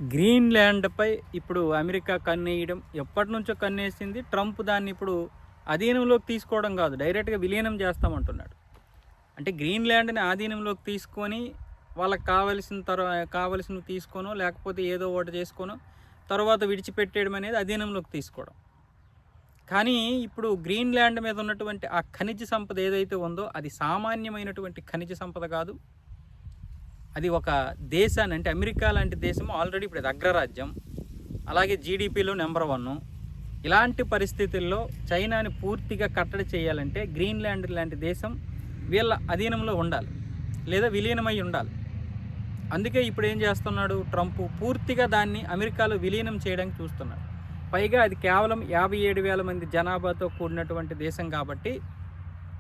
గ్రీన్‌ల్యాండ్‌పై ఇప్పుడు అమెరికా కన్నేయడం ఎప్పటినుంచో కన్నేసింది. ట్రంప్ దాన్ని ఇప్పుడు అధీనంలోకి తీసుకోవడం కాదు, డైరెక్ట్‌గా విలీనం చేస్తామంటున్నాడు. అంటే గ్రీన్‌ల్యాండ్‌ని ఆధీనంలోకి తీసుకొని వాళ్ళకి కావాల్సినవి తీసుకోనో, లేకపోతే ఏదో ఒకటి చేసుకోనో, తర్వాత విడిచిపెట్టేయడం అనేది అధీనంలోకి తీసుకోవడం. కానీ ఇప్పుడు గ్రీన్‌ల్యాండ్ మీద ఉన్నటువంటి ఆ ఖనిజ సంపద ఏదైతే ఉందో అది సామాన్యమైనటువంటి ఖనిజ సంపద కాదు. అది ఒక దేశాన్ని, అంటే అమెరికా లాంటి దేశం ఆల్రెడీ ఇప్పుడు అది అగ్రరాజ్యం, అలాగే జీడిపిలో నెంబర్ 1. ఇలాంటి పరిస్థితుల్లో చైనాని పూర్తిగా కట్టడి చేయాలంటే గ్రీన్‌ల్యాండ్ లాంటి దేశం వీళ్ళ అధీనంలో ఉండాలి, లేదా విలీనమై ఉండాలి. అందుకే ఇప్పుడు ఏం చేస్తున్నాడు ట్రంప్, పూర్తిగా దాన్ని అమెరికాలో విలీనం చేయడానికి చూస్తున్నాడు. పైగా అది కేవలం 57,000 మంది జనాభాతో కూడినటువంటి దేశం కాబట్టి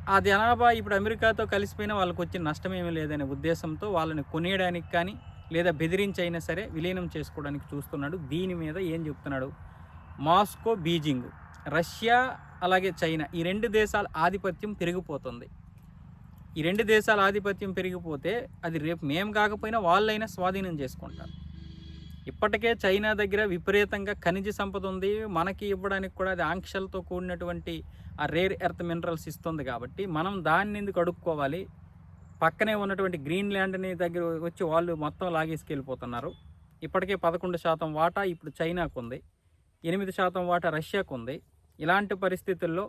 ఆ జనాభా ఇప్పుడు అమెరికాతో కలిసిపోయినా వాళ్ళకి వచ్చిన నష్టమేమీ లేదనే ఉద్దేశంతో వాళ్ళని కొనేయడానికి కానీ, లేదా బెదిరించి అయినా సరే విలీనం చేసుకోవడానికి చూస్తున్నాడు. దీని మీద ఏం చెప్తున్నాడు, మాస్కో, బీజింగ్, రష్యా అలాగే చైనా, ఈ 2 దేశాల ఆధిపత్యం పెరిగిపోతుంది. ఈ 2 దేశాల ఆధిపత్యం పెరిగిపోతే అది రేపు మేము కాకపోయినా వాళ్ళైనా స్వాధీనం చేసుకుంటారు. ఇప్పటికే చైనా దగ్గర విపరీతంగా ఖనిజ సంపద ఉంది. మనకి ఇవ్వడానికి కూడా అది ఆంక్షలతో కూడినటువంటి ఆ రేర్ ఎర్త్ మినరల్స్ ఇస్తుంది కాబట్టి మనం దాన్ని ఎందుకు అడుక్కోవాలి. పక్కనే ఉన్నటువంటి గ్రీన్‌ల్యాండ్‌ని దగ్గర వచ్చి వాళ్ళు మొత్తం లాగేసుకెళ్ళిపోతున్నారు. ఇప్పటికే 11% వాటా ఇప్పుడు చైనాకు ఉంది, 8% వాటా రష్యాకు ఉంది. ఇలాంటి పరిస్థితుల్లో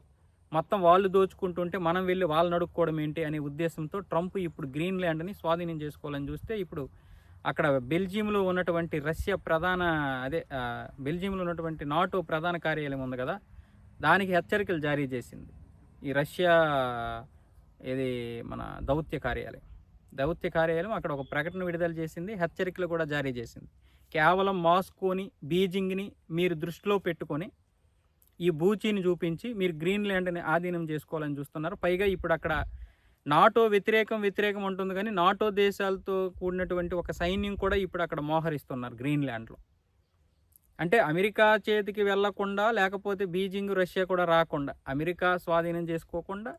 మొత్తం వాళ్ళు దోచుకుంటుంటే మనం వెళ్ళి వాళ్ళని అడుక్కోవడం ఏంటి అనే ఉద్దేశంతో ట్రంప్ ఇప్పుడు గ్రీన్‌ల్యాండ్‌ని స్వాధీనం చేసుకోవాలని చూస్తే, ఇప్పుడు అక్కడ బెల్జియంలో ఉన్నటువంటి రష్యా ప్రధాన బెల్జియంలో ఉన్నటువంటి నాటో ప్రధాన కార్యాలయం ఉంది కదా, దానికి హెచ్చరికలు జారీ చేసింది ఈ రష్యా. ఇది మన దౌత్య కార్యాలయం అక్కడ ఒక ప్రకటన విడుదల చేసింది, హెచ్చరికలు కూడా జారీ చేసింది. కేవలం మాస్కోని, బీజింగ్ని మీరు దృష్టిలో పెట్టుకొని ఈ బూచీని చూపించి మీరు గ్రీన్‌ల్యాండ్‌ని ఆధీనం చేసుకోవాలని చూస్తున్నారు. పైగా ఇప్పుడు అక్కడ నాటో వ్యతిరేకం ఉంటుంది, కానీ నాటో దేశాలతో కూడినటువంటి ఒక సైన్యం కూడా ఇప్పుడు అక్కడ మోహరిస్తున్నారు గ్రీన్‌ల్యాండ్‌లో. అంటే అమెరికా చేతికి వెళ్లకుండా, లేకపోతే బీజింగ్, రష్యా కూడా రాకుండా, అమెరికా స్వాధీనం చేసుకోకుండా,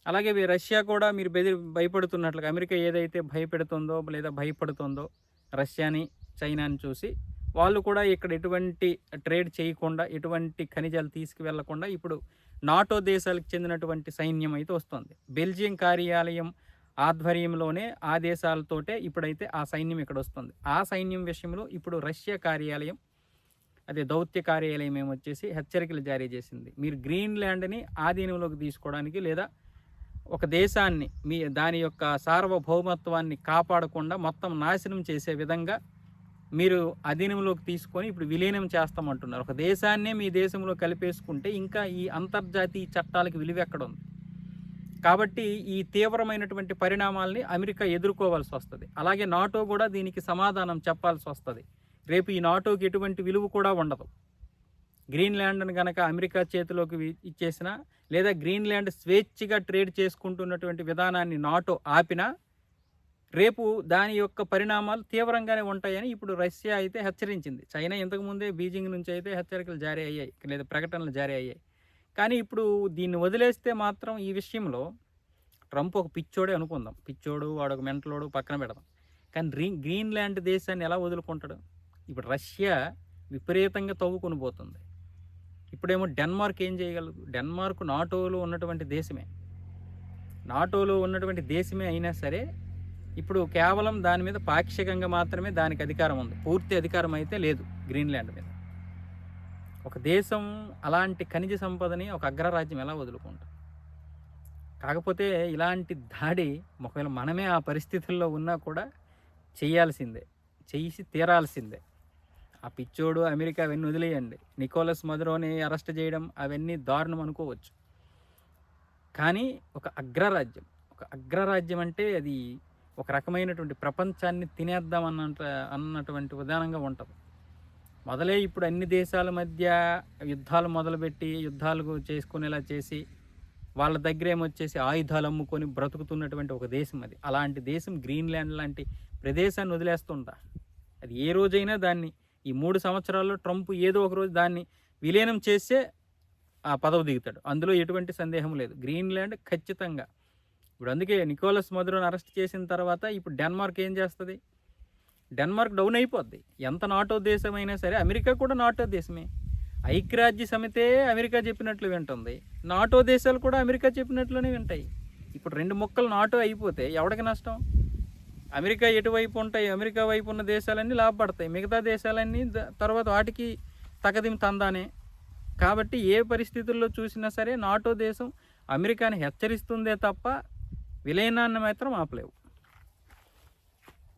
అలాగే రష్యా కూడా మీరు భయపడుతున్నట్లుగా అమెరికా ఏదైతే భయపెడుతుందో లేదా భయపడుతుందో రష్యాని, చైనాని చూసి, వాళ్ళు కూడా ఇక్కడ ఎటువంటి ట్రేడ్ చేయకుండా, ఎటువంటి ఖనిజాలు తీసుకువెళ్లకుండా ఇప్పుడు నాటో దేశాలకు చెందినటువంటి సైన్యం అయితే వస్తుంది. బెల్జియం కార్యాలయం ఆధ్వర్యంలోనే ఆ దేశాలతోటే ఇప్పుడైతే ఆ సైన్యం ఇక్కడ వస్తుంది. ఆ సైన్యం విషయంలో ఇప్పుడు రష్యా కార్యాలయం, అదే దౌత్య కార్యాలయం ఏమొచ్చేసి హెచ్చరికలు జారీ చేసింది. మీరు గ్రీన్‌ల్యాండ్‌ని ఆధీనంలోకి తీసుకోవడానికి, లేదా ఒక దేశాన్ని దాని యొక్క సార్వభౌమత్వాన్ని కాపాడకుండా మొత్తం నాశనం చేసే విధంగా మీరు అధీనంలోకి తీసుకొని ఇప్పుడు విలీనం చేస్తామంటున్నారు. ఒక దేశాన్నే మీ దేశంలో కలిపేసుకుంటే ఇంకా ఈ అంతర్జాతీయ చట్టాలకు విలువ ఎక్కడుంది. కాబట్టి ఈ తీవ్రమైనటువంటి పరిణామాల్ని అమెరికా ఎదుర్కోవాల్సి వస్తుంది. అలాగే నాటో కూడా దీనికి సమాధానం చెప్పాల్సి వస్తుంది. రేపు ఈ నాటోకి ఎటువంటి విలువ కూడా ఉండదు. గ్రీన్‌ల్యాండ్‌ని కనుక అమెరికా చేతిలోకి ఇచ్చేసినా, లేదా గ్రీన్‌ల్యాండ్ స్వేచ్ఛగా ట్రేడ్ చేసుకుంటున్నటువంటి విధానాన్ని నాటో ఆపినా, రేపు దాని యొక్క పరిణామాలు తీవ్రంగానే ఉంటాయని ఇప్పుడు రష్యా అయితే హెచ్చరించింది. చైనా ఇంతకుముందే బీజింగ్ నుంచి అయితే హెచ్చరికలు జారీ అయ్యాయి, లేదా ప్రకటనలు జారీ అయ్యాయి. కానీ ఇప్పుడు దీన్ని వదిలేస్తే మాత్రం ఈ విషయంలో ట్రంప్ ఒక పిచ్చోడే అనుకుందాం, పిచ్చోడు, వాడు ఒక మెంటలోడు, పక్కన పెడదాం. కానీ గ్రీన్‌ల్యాండ్ దేశాన్ని ఎలా వదులుకుంటాడు? ఇప్పుడు రష్యా విపరీతంగా తవ్వుకొని పోతుంది. ఇప్పుడేమో డెన్మార్క్ ఏం చేయగలదు? డెన్మార్క్ నాటోలో ఉన్నటువంటి దేశమే అయినా సరే ఇప్పుడు కేవలం దాని మీద పాక్షికంగా మాత్రమే దానికి అధికారం ఉంది, పూర్తి అధికారం అయితే లేదు గ్రీన్‌ల్యాండ్ మీద. ఒక దేశం అలాంటి ఖనిజ సంపదని ఒక అగ్రరాజ్యం ఎలా వదులుకుంటాం? కాకపోతే ఇలాంటి దాడి ఒకవేళ మనమే ఆ పరిస్థితుల్లో ఉన్నా కూడా చేసి తీరాల్సిందే. ఆ పిచ్చోడు అమెరికా అవన్నీ వదిలేయండి, నికోలస్ మదురోని అరెస్ట్ చేయడం అవన్నీ దారుణం అనుకోవచ్చు. కానీ ఒక అగ్రరాజ్యం అంటే అది ఒక రకమైనటువంటి ప్రపంచాన్ని తినేద్దాం అన్నటువంటి విధానంగా ఉంటుంది. మొదలే ఇప్పుడు అన్ని దేశాల మధ్య యుద్ధాలు మొదలుపెట్టి, యుద్ధాలు చేసుకునేలా చేసి, వాళ్ళ దగ్గర ఏమొచ్చేసి ఆయుధాలు అమ్ముకొని బ్రతుకుతున్నటువంటి ఒక దేశం అది. అలాంటి దేశం గ్రీన్‌ల్యాండ్ లాంటి ప్రదేశాన్ని వదిలేస్తుందా? అది ఏ రోజైనా దాన్ని ఈ 3 సంవత్సరాల్లో ట్రంప్ ఏదో ఒక రోజు దాన్ని విలీనం చేసే ఆ పదవి దిగుతాడు, అందులో ఎటువంటి సందేహం లేదు. గ్రీన్‌ల్యాండ్ ఖచ్చితంగా ఇప్పుడు అందుకే నికోలస్ మదురోని అరెస్ట్ చేసిన తర్వాత ఇప్పుడు డెన్మార్క్ ఏం చేస్తుంది? డెన్మార్క్ డౌన్ అయిపోద్ది. ఎంత నాటో దేశమైనా సరే, అమెరికా కూడా నాటో దేశమే. ఐక్యరాజ్య సమితే అమెరికా చెప్పినట్లు వింటుంది, నాటో దేశాలు కూడా అమెరికా చెప్పినట్లునే వింటాయి. ఇప్పుడు 2 ముక్కలు నాటో అయిపోతే ఎవడికి నష్టం? అమెరికా ఎటువైపు ఉంటాయి, అమెరికా వైపు ఉన్న దేశాలన్నీ లాభపడతాయి, మిగతా దేశాలన్నీ తర్వాత వాటికి తగదిమి తందానే. కాబట్టి ఏ పరిస్థితుల్లో చూసినా సరే నాటో దేశం అమెరికాని హెచ్చరిస్తుందే తప్ప విలీనాన్ని మాత్రం ఆపలేవు.